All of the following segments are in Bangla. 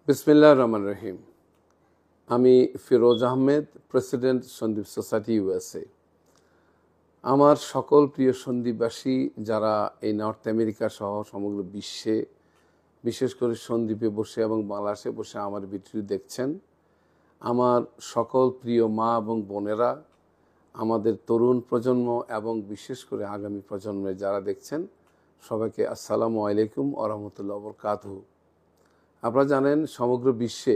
বিসমিল্লাহির রহমানির রহিম। আমি Firoz Ahmed, president Sandwip society USA. আমার সকল প্রিয় সন্দ্বীপবাসী যারা এই নর্থ আমেরিকা সহ সমগ্র বিশ্বে, বিশেষ করে সন্দ্বীপে বসে এবং বাংলাদেশে বসে আমার ভিডিও দেখছেন, আমার সকল প্রিয় মা এবং বোনেরা, আমাদের তরুণ প্রজন্ম এবং বিশেষ করে আগামী প্রজন্মে যারা দেখছেন, সবাইকে আসসালামু আলাইকুম ওয়া রাহমাতুল্লাহি ওয়া বারাকাতুহু। আপনারা জানেন সমগ্র বিশ্বে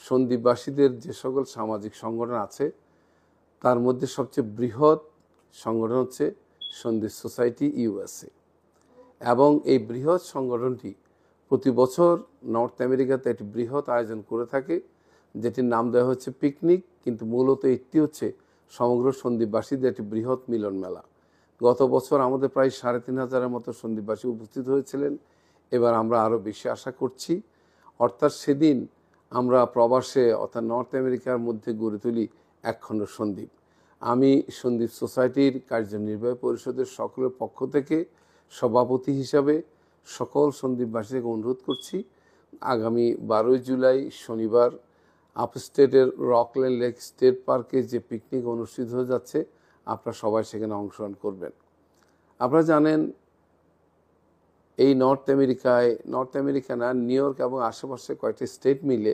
সন্দ্বীপবাসীদের যে সকল সামাজিক সংগঠন আছে তার মধ্যে সবচেয়ে বৃহৎ সংগঠন হচ্ছে সন্দ্বীপ সোসাইটি ইউএসএ, এবং এই বৃহৎ সংগঠনটি প্রতি বছর নর্থ আমেরিকাতে একটি বৃহৎ আয়োজন করে থাকে, যেটির নাম দেওয়া হচ্ছে পিকনিক, কিন্তু মূলত এটি হচ্ছে সমগ্র সন্দ্বীপবাসীদের একটি বৃহৎ মিলন মেলা। গত বছর আমাদের প্রায় ৩,৫০০ মতো সন্দ্বীপবাসী উপস্থিত হয়েছিলেন। এবার আমরা আরও বেশি আশা করছি। অর্থাৎ সেদিন আমরা প্রবাসে অর্থাৎ নর্থ আমেরিকার মধ্যে গড়ে তুলি একখণ্ড সন্দ্বীপ। আমি সন্দ্বীপ সোসাইটির কার্যনির্বাহী পরিষদের সকলের পক্ষ থেকে সভাপতি হিসাবে সকল সন্দ্বীপবাসীকে অনুরোধ করছি, আগামী ১২ই জুলাই শনিবার আপস্টেটের রকল্যান্ড লেক স্টেট পার্কে যে পিকনিক অনুষ্ঠিত হয়ে যাচ্ছে, আপনারা সবাই সেখানে অংশগ্রহণ করবেন। আপনারা জানেন এই নর্থ আমেরিকা না, নিউ ইয়র্ক এবং আশেপাশে কয়েকটি স্টেট মিলে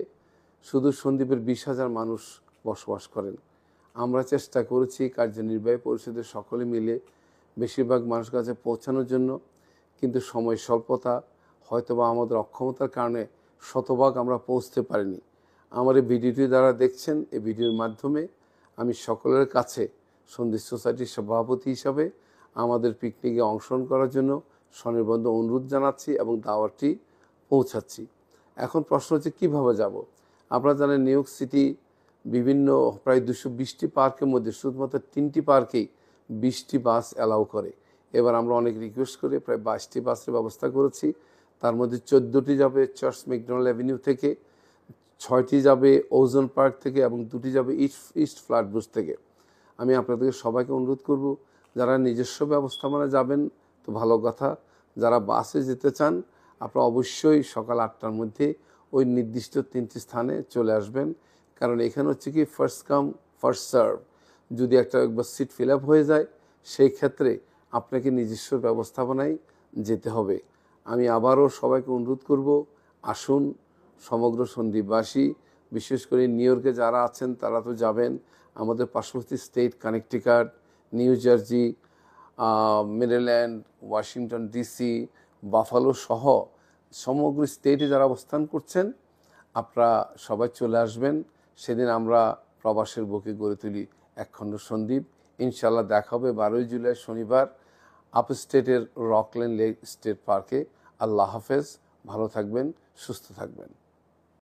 শুধু সন্দ্বীপের ২০,০০০ মানুষ বসবাস করেন। আমরা চেষ্টা করেছি কার্যনির্বাহী পরিষদের সকলে মিলে বেশিরভাগ মানুষের কাছে পৌঁছানোর জন্য, কিন্তু সময় স্বল্পতা, হয়তোবা আমাদের অক্ষমতার কারণে শতভাগ আমরা পৌঁছতে পারিনি। আমার এই ভিডিওটি যারা দেখছেন, এই ভিডিওর মাধ্যমে আমি সকলের কাছে সন্দ্বীপ সোসাইটির সভাপতি হিসাবে আমাদের পিকনিকে অংশগ্রহণ করার জন্য স্বনির্বন্ধ অনুরোধ জানাচ্ছি এবং দাওয়াতটি পৌঁছাচ্ছি। এখন প্রশ্ন হচ্ছে কীভাবে যাব। আপনারা জানেন নিউ ইয়র্ক সিটি বিভিন্ন প্রায় ২২০টি পার্কের মধ্যে শুধুমাত্র ৩টি পার্কেই ২০টি বাস অ্যালাউ করে। এবার আমরা অনেক রিকোয়েস্ট করে প্রায় ২২টি বাসের ব্যবস্থা করেছি। তার মধ্যে 14টি যাবে চার্চ ম্যাকডোনাল্ড অ্যাভিনিউ থেকে, 6টি যাবে ওজন পার্ক থেকে এবং 2টি যাবে ইস্ট ফ্ল্যাটবুশ থেকে। আমি আপনাদেরকে সবাইকে অনুরোধ করব, যারা নিজস্ব ব্যবস্থাপনায় যাবেন তো ভালো কথা, যারা বাসে যেতে চান আপনারা অবশ্যই সকাল 8টার মধ্যে ওই নির্দিষ্ট 3টি স্থানে চলে আসবেন। কারণ এখানে হচ্ছে কি ফার্স্ট কাম ফার্স্ট সার্ভ, যদি একবার সিট ফিল আপ হয়ে যায় সেই ক্ষেত্রে আপনাকে নিজস্ব ব্যবস্থাপনায় যেতে হবে। আমি আবারও সবাইকে অনুরোধ করব, আসুন সমগ্র সন্দ্বীপবাসী, বিশেষ করে নিউ ইয়র্কে যারা আছেন তারা তো যাবেন, আমাদের পার্শ্ববর্তী state Connecticut, new jersey, Maryland, Washington DC, buffalo সহ সমগ্র স্টেটে যারা অবস্থান করছেন আপনারা সবাই চলে আসবেন। সেদিন আমরা প্রবাসের বুকে গড়ে তুলি একখণ্ড সন্দ্বীপ। ইনশাআল্লাহ দেখা হবে 12ই জুলাই শনিবার আপস্টেটের রকল্যান্ড লেক স্টেট পার্কে। আল্লাহ হাফেজ, ভালো থাকবেন, সুস্থ থাকবেন।